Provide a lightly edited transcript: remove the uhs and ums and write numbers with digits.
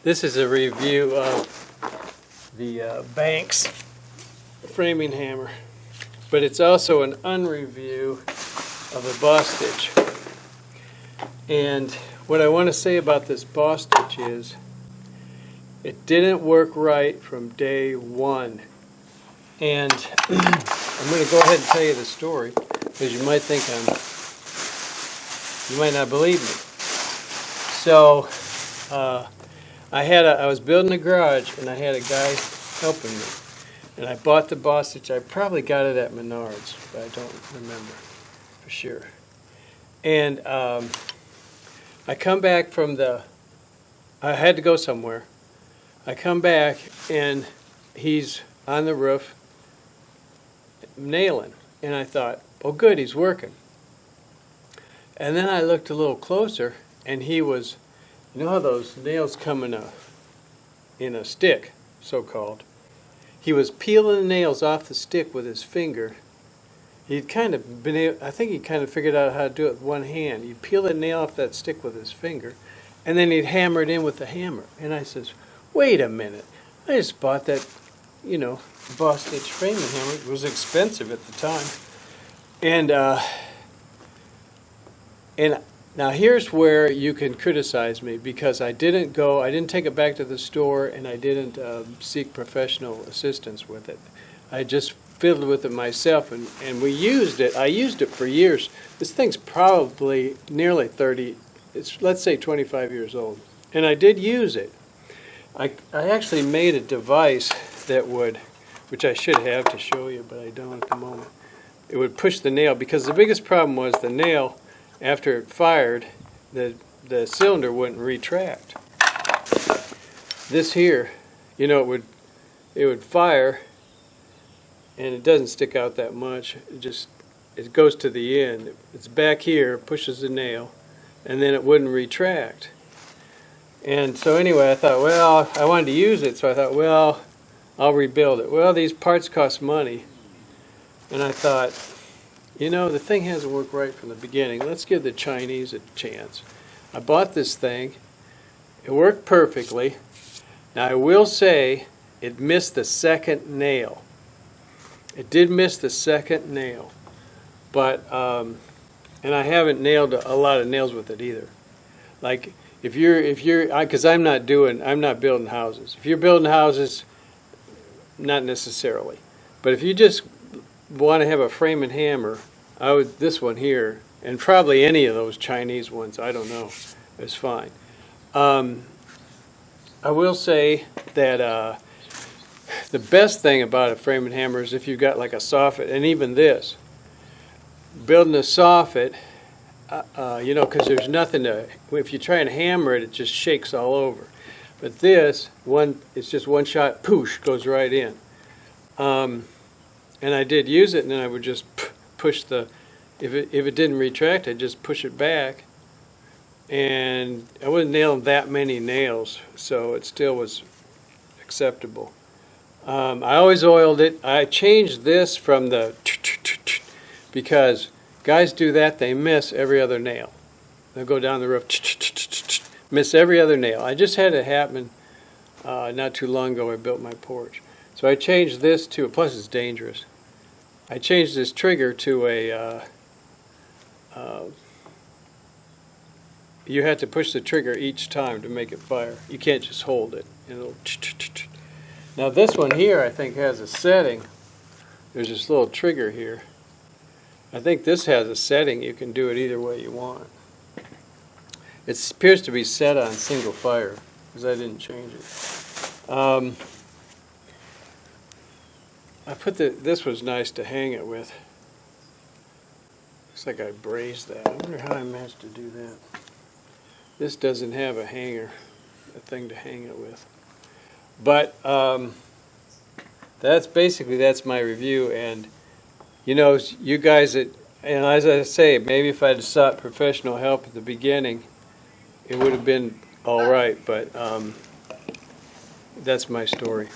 This is a review of the Banks framing hammer, but it's also an unreview of a Bostitch. And what I want to say about this Bostitch is it didn't work right from day one. And I'm going to go ahead and tell you the story, because you might think you might not believe me. So I was building a garage, and I had a guy helping me, and I bought the Bostitch. I probably got it at Menards, but I don't remember for sure. And I come back from I had to go somewhere. I come back, and he's on the roof nailing, and I thought, oh good, he's working. And then I looked a little closer, and he was, you know how those nails come in a stick, so-called. He was peeling the nails off the stick with his finger. He'd kind of been able, I think he kind of figured out how to do it with one hand. He'd peel the nail off that stick with his finger, and then he'd hammer it in with the hammer. And I says, wait a minute, I just bought that, Bostitch framing hammer. It was expensive at the time. And now here's where you can criticize me, because I didn't take it back to the store, and I didn't seek professional assistance with it. I just fiddled with it myself, and we used it. I used it for years. This thing's probably nearly 30, let's say 25 years old. And I did use it. I actually made a device that would, which I should have to show you, but I don't at the moment. It would push the nail, because the biggest problem was the nail, after it fired, the cylinder wouldn't retract. This here, it would fire, and it doesn't stick out that much. It goes to the end. It's back here, pushes the nail, and then it wouldn't retract. And so anyway, I thought, well, I wanted to use it, so I thought, well, I'll rebuild it. Well, these parts cost money, and I thought, the thing hasn't worked right from the beginning. Let's give the Chinese a chance. I bought this thing. It worked perfectly. Now, I will say it missed the second nail. It did miss the second nail, but and I haven't nailed a lot of nails with it either. Like because I'm not building houses. If you're building houses, not necessarily. But if you just want to have a frame and hammer, this one here, and probably any of those Chinese ones, I don't know, is fine. I will say that the best thing about a frame and hammer is if you've got like a soffit, and even this, building a soffit, because there's nothing to, if you try and hammer it, it just shakes all over. But this one, it's just one shot, poosh, goes right in. And I did use it, and then I would just push if it didn't retract, I'd just push it back. And I wasn't nailing that many nails, so it still was acceptable. I always oiled it. I changed this from because guys do that, they miss every other nail. They'll go down the roof, miss every other nail. I just had it happen not too long ago. I built my porch. So I changed this to, plus it's dangerous. I changed this trigger to you have to push the trigger each time to make it fire. You can't just hold it. Now this one here, I think, has a setting. There's this little trigger here. I think this has a setting. You can do it either way you want. It appears to be set on single fire, because I didn't change it. I put this was nice to hang it with. Looks like I brazed that. I wonder how I managed to do that. This doesn't have a hanger, a thing to hang it with. But that's my review. And you guys, and as I say, maybe if I'd sought professional help at the beginning, it would have been all right. But that's my story.